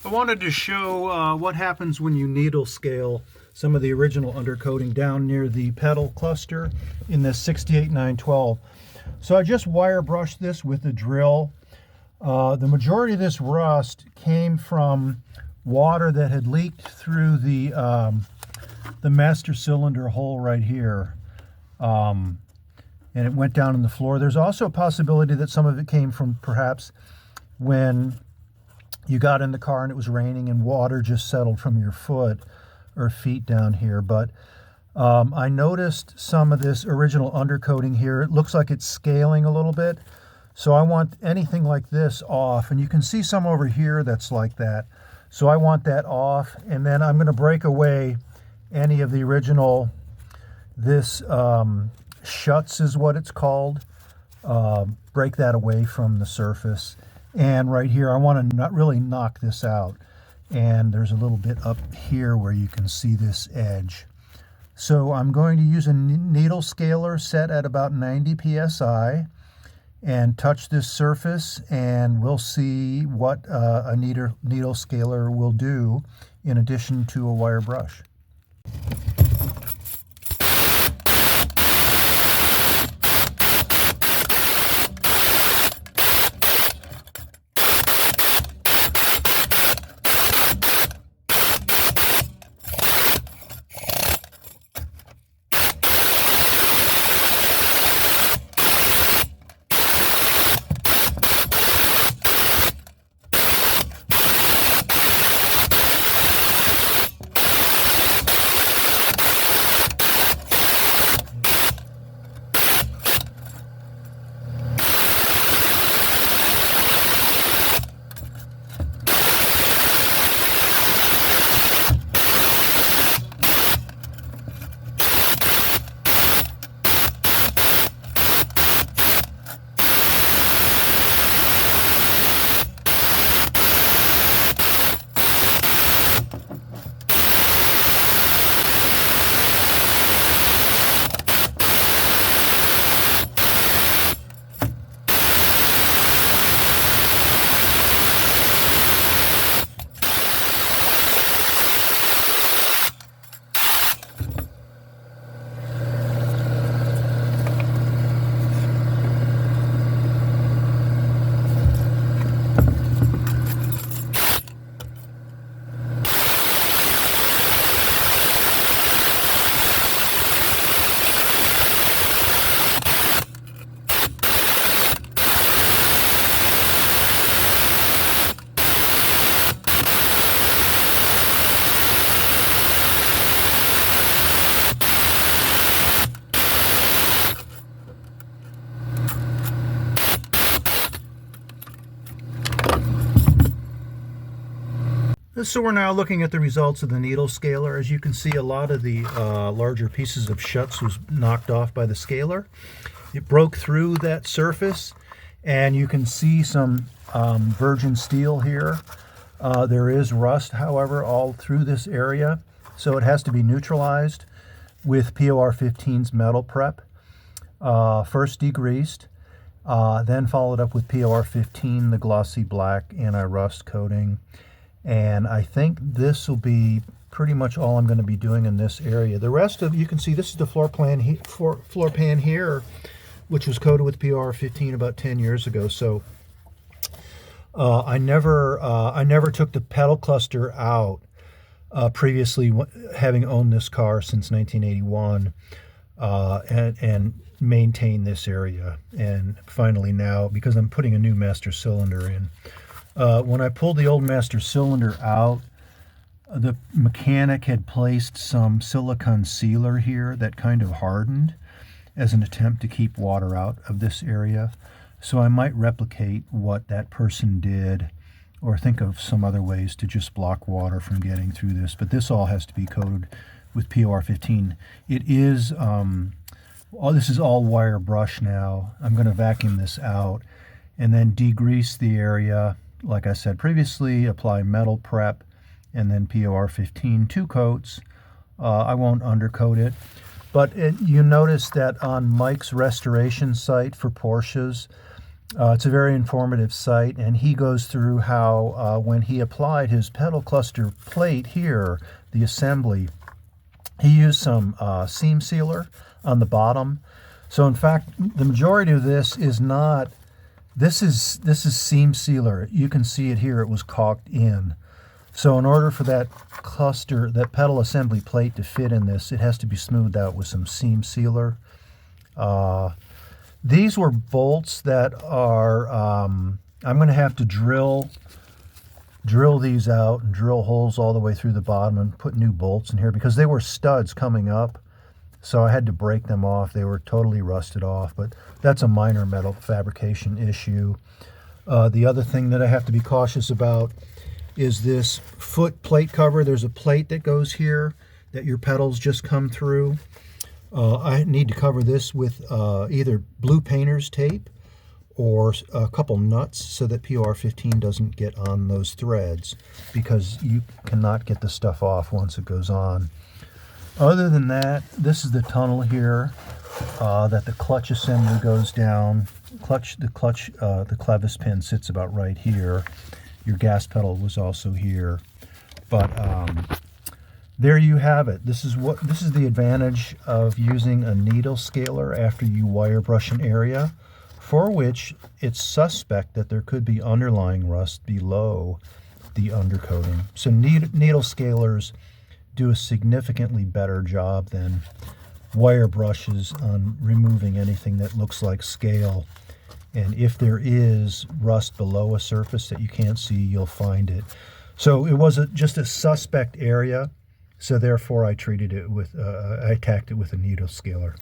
I wanted to show what happens when you needle scale some of the original undercoating down near the pedal cluster in this 68912. So I just wire brushed this with a drill. The majority of this rust came from water that had leaked through the master cylinder hole right here. And it went down in the floor. There's also a possibility that some of it came from perhaps when you got in the car and it was raining and water just settled from your foot or feet down here. But I noticed some of this original undercoating here. It looks like it's scaling a little bit. So I want anything like this off. And you can see some over here that's like that. So I want that off. And then I'm going to break away any of the original, this shuts is what it's called. Break that away from the surface. And right here, I want to not really knock this out. And there's a little bit up here where you can see this edge. So I'm going to use a needle scaler set at about 90 psi and touch this surface, and we'll see what a needle scaler will do in addition to a wire brush. So we're now looking at the results of the needle scaler. As you can see, a lot of the larger pieces of shuts was knocked off by the scaler. It broke through that surface, and you can see some virgin steel here. There is rust, however, all through this area, so it has to be neutralized with POR 15's metal prep. First degreased, then followed up with POR 15, the glossy black anti-rust coating. And I think this will be pretty much all I'm going to be doing in this area. The rest of, you can see this is the floor pan here, which was coated with POR 15 about 10 years ago. So I never took the pedal cluster out previously, having owned this car since 1981, and maintained this area. And finally now, because I'm putting a new master cylinder in, when I pulled the old master cylinder out, the mechanic had placed some silicone sealer here that kind of hardened as an attempt to keep water out of this area. So I might replicate what that person did, or think of some other ways to just block water from getting through this. But this all has to be coated with POR 15. It is, this is all wire brush now. I'm going to vacuum this out and then degrease the area. Like I said previously, apply metal prep and then POR 15, 2 coats. I won't undercoat it. But you notice that on Mike's restoration site for Porsches, It's a very informative site, and he goes through how when he applied his pedal cluster plate here, the assembly, he used some seam sealer on the bottom. So in fact, the majority of this is not, this is seam sealer. You can see it here, it was caulked in. So in order for that cluster, that pedal assembly plate to fit in this, it has to be smoothed out with some seam sealer. These were bolts that are, I'm going to have to drill these out and drill holes all the way through the bottom and put new bolts in here because they were studs coming up. So I had to break them off. They were totally rusted off, but that's a minor metal fabrication issue. The other thing that I have to be cautious about is this foot plate cover. There's a plate that goes here that your pedals just come through. I need to cover this with either blue painter's tape or a couple nuts so that POR15 doesn't get on those threads, because you cannot get the stuff off once it goes on. Other than that, this is the tunnel here that the clutch assembly goes down. The clevis pin sits about right here. Your gas pedal was also here, but there you have it. This is the advantage of using a needle scaler after you wire brush an area for which it's suspect that there could be underlying rust below the undercoating. So needle scalers do a significantly better job than wire brushes on removing anything that looks like scale. And if there is rust below a surface that you can't see, you'll find it. So it was just a suspect area, so therefore I treated it with, I attacked it with a needle scaler.